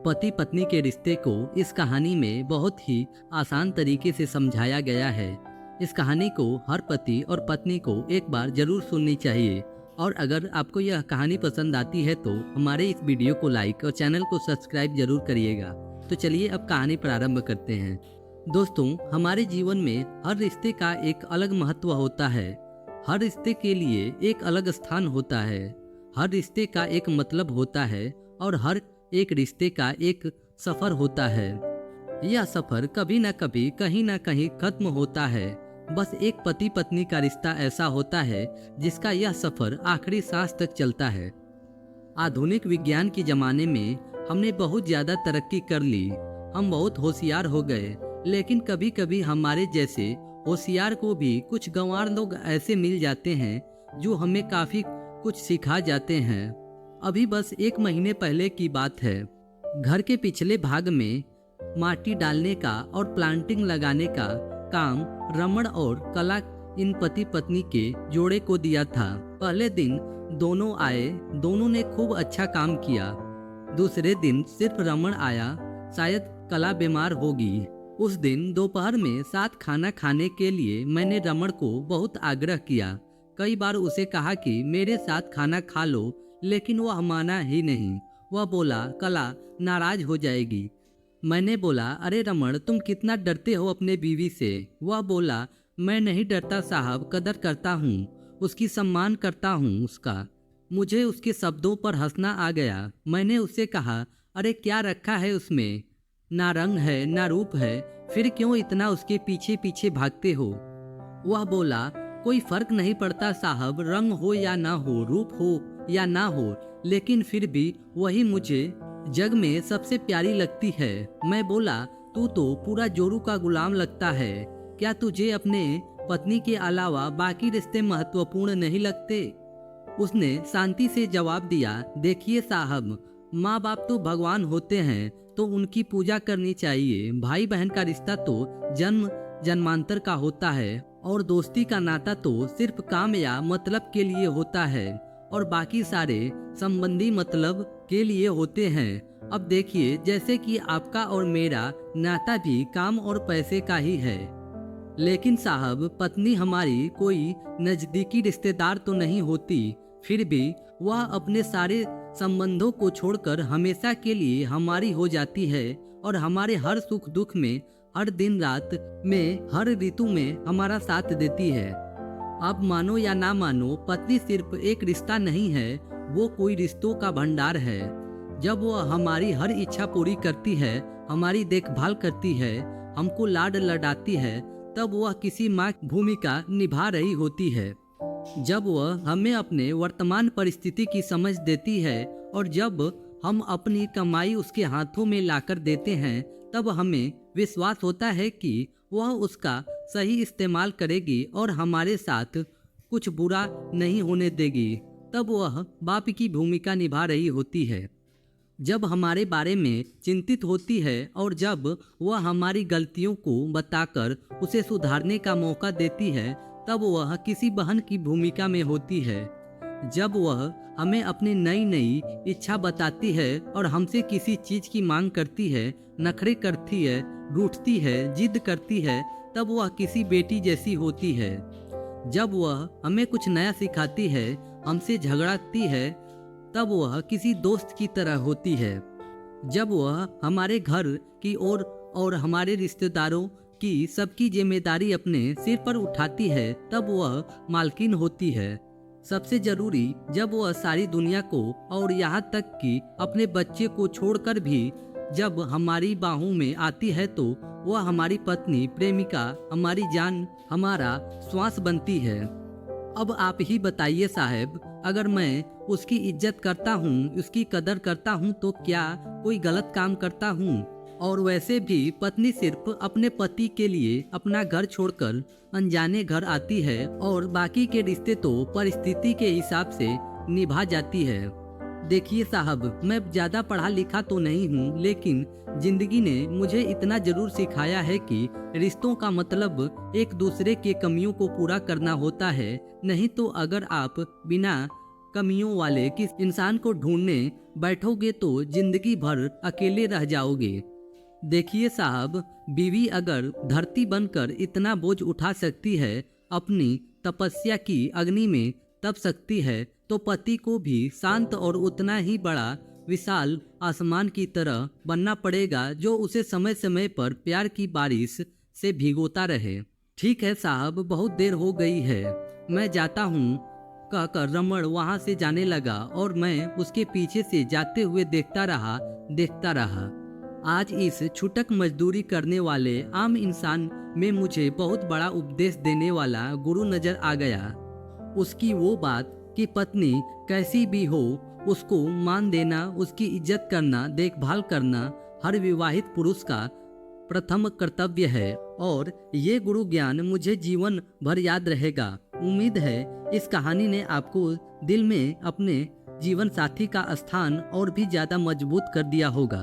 पति पत्नी के रिश्ते को इस कहानी में बहुत ही आसान तरीके से समझाया गया है। इस कहानी को हर पति और पत्नी को एक बार जरूर सुननी चाहिए। और अगर आपको यह कहानी पसंद आती है तो हमारे इस वीडियो को लाइक और चैनल को सब्सक्राइब जरूर करिएगा। तो चलिए अब कहानी प्रारंभ करते हैं। दोस्तों, हमारे जीवन में हर रिश्ते का एक अलग महत्व होता है। हर रिश्ते के लिए एक अलग स्थान होता है। हर रिश्ते का एक मतलब होता है और हर एक रिश्ते का एक सफर होता है। यह सफर कभी न कभी कहीं न कहीं खत्म होता है। बस एक पति पत्नी का रिश्ता ऐसा होता है जिसका यह सफर आखिरी सांस तक चलता है। आधुनिक विज्ञान के जमाने में हमने बहुत ज्यादा तरक्की कर ली। हम बहुत होशियार हो गए, लेकिन कभी कभी हमारे जैसे होशियार को भी कुछ गंवार लोग ऐसे मिल जाते हैं जो हमें काफी कुछ सिखा जाते हैं। अभी बस एक महीने पहले की बात है। घर के पिछले भाग में माटी डालने का और प्लांटिंग लगाने का काम रमण और कला इन पति पत्नी के जोड़े को दिया था। पहले दिन दोनों आए, दोनों ने खूब अच्छा काम किया। दूसरे दिन सिर्फ रमण आया, शायद कला बीमार होगी। उस दिन दोपहर में साथ खाना खाने के लिए मैंने रमण को बहुत आग्रह किया। कई बार उसे कहा कि मेरे साथ खाना खा लो, लेकिन वह माना ही नहीं। वह बोला कला नाराज हो जाएगी। मैंने बोला अरे रमण, तुम कितना डरते हो अपने बीवी से। वह बोला मैं नहीं डरता साहब, कदर करता हूँ, उसकी सम्मान करता हूँ उसका। मुझे उसके शब्दों पर हंसना आ गया। मैंने उससे कहा अरे क्या रखा है उसमें, ना रंग है ना रूप है, फिर क्यों इतना उसके पीछे पीछे भागते हो। वह बोला कोई फर्क नहीं पड़ता साहब, रंग हो या ना हो, रूप हो या ना हो, लेकिन फिर भी वही मुझे जग में सबसे प्यारी लगती है। मैं बोला तू तो पूरा जोरू का गुलाम लगता है, क्या तुझे अपने पत्नी के अलावा बाकी रिश्ते महत्वपूर्ण नहीं लगते। उसने शांति से जवाब दिया देखिए साहब, माँ बाप तो भगवान होते हैं तो उनकी पूजा करनी चाहिए। भाई बहन का रिश्ता तो जन्म जन्मांतर का होता है और दोस्ती का नाता तो सिर्फ काम या मतलब के लिए होता है और बाकी सारे संबंधी मतलब के लिए होते हैं। अब देखिए, जैसे कि आपका और मेरा नाता भी काम और पैसे का ही है, लेकिन साहब पत्नी हमारी कोई नजदीकी रिश्तेदार तो नहीं होती, फिर भी वह अपने सारे संबंधों को छोड़कर हमेशा के लिए हमारी हो जाती है और हमारे हर सुख दुख में, हर दिन रात में, हर ऋतु में हमारा साथ देती है। आप मानो या ना मानो, पत्नी सिर्फ एक रिश्ता नहीं है, वो कोई रिश्तों का भंडार है। जब वो हमारी हर इच्छा पूरी करती है, हमारी देखभाल करती है, हमको लाड लडाती है, तब वह किसी माँ की भूमिका निभा रही होती है। जब वह हमें अपने वर्तमान परिस्थिति की समझ देती है और जब हम अपनी कमाई उसके हाथों में लाकर देते हैं, तब हमें विश्वास होता है कि वह उसका सही इस्तेमाल करेगी और हमारे साथ कुछ बुरा नहीं होने देगी। तब वह बाप की भूमिका निभा रही होती है। जब हमारे बारे में चिंतित होती है और जब वह हमारी गलतियों को बताकर उसे सुधारने का मौका देती है, तब वह किसी बहन की भूमिका में होती है। जब वह हमें अपनी नई नई इच्छा बताती है और हमसे किसी चीज की मांग करती है, नखरे करती है, रूठती है, जिद करती है, तब वह किसी बेटी जैसी होती है। जब वह हमें कुछ नया सिखाती है, हमसे झगड़ाती है, तब वह किसी दोस्त की तरह होती है। जब वह हमारे घर की ओर और हमारे रिश्तेदारों की सबकी जिम्मेदारी अपने सिर पर उठाती है, तब वह मालकिन होती है। सबसे जरूरी, जब वह सारी दुनिया को और यहाँ तक कि अपने बच्चे को छोड़कर भी जब हमारी बाहों में आती है, तो वह हमारी पत्नी, प्रेमिका, हमारी जान, हमारा श्वास बनती है। अब आप ही बताइए साहब, अगर मैं उसकी इज्जत करता हूँ, उसकी कदर करता हूँ, तो क्या कोई गलत काम करता हूँ। और वैसे भी पत्नी सिर्फ अपने पति के लिए अपना घर छोड़कर अनजाने घर आती है और बाकी के रिश्ते तो परिस्थिति के हिसाब से निभा जाती है। देखिए साहब, मैं ज्यादा पढ़ा लिखा तो नहीं हूँ, लेकिन जिंदगी ने मुझे इतना जरूर सिखाया है कि रिश्तों का मतलब एक दूसरे के कमियों को पूरा करना होता है। नहीं तो अगर आप बिना कमियों वाले किस इंसान को ढूंढने बैठोगे तो जिंदगी भर अकेले रह जाओगे। देखिए साहब, बीवी अगर धरती बनकर इतना बोझ उठा सकती है, अपनी तपस्या की अग्नि में तप सकती है, तो पति को भी शांत और उतना ही बड़ा विशाल आसमान की तरह बनना पड़ेगा, जो उसे समय समय पर प्यार की बारिश से भिगोता रहे। ठीक है साहब, बहुत देर हो गई है, मैं जाता हूँ, कहकर रमण वहाँ से जाने लगा और मैं उसके पीछे से जाते हुए देखता रहा। आज इस छुटक मजदूरी करने वाले आम इंसान में मुझे बहुत बड़ा उपदेश देने वाला गुरु नजर आ गया। उसकी वो बात कि पत्नी कैसी भी हो उसको मान देना, उसकी इज्जत करना, देखभाल करना हर विवाहित पुरुष का प्रथम कर्तव्य है, और ये गुरु ज्ञान मुझे जीवन भर याद रहेगा। उम्मीद है इस कहानी ने आपको दिल में अपने जीवन साथी का स्थान और भी ज्यादा मजबूत कर दिया होगा।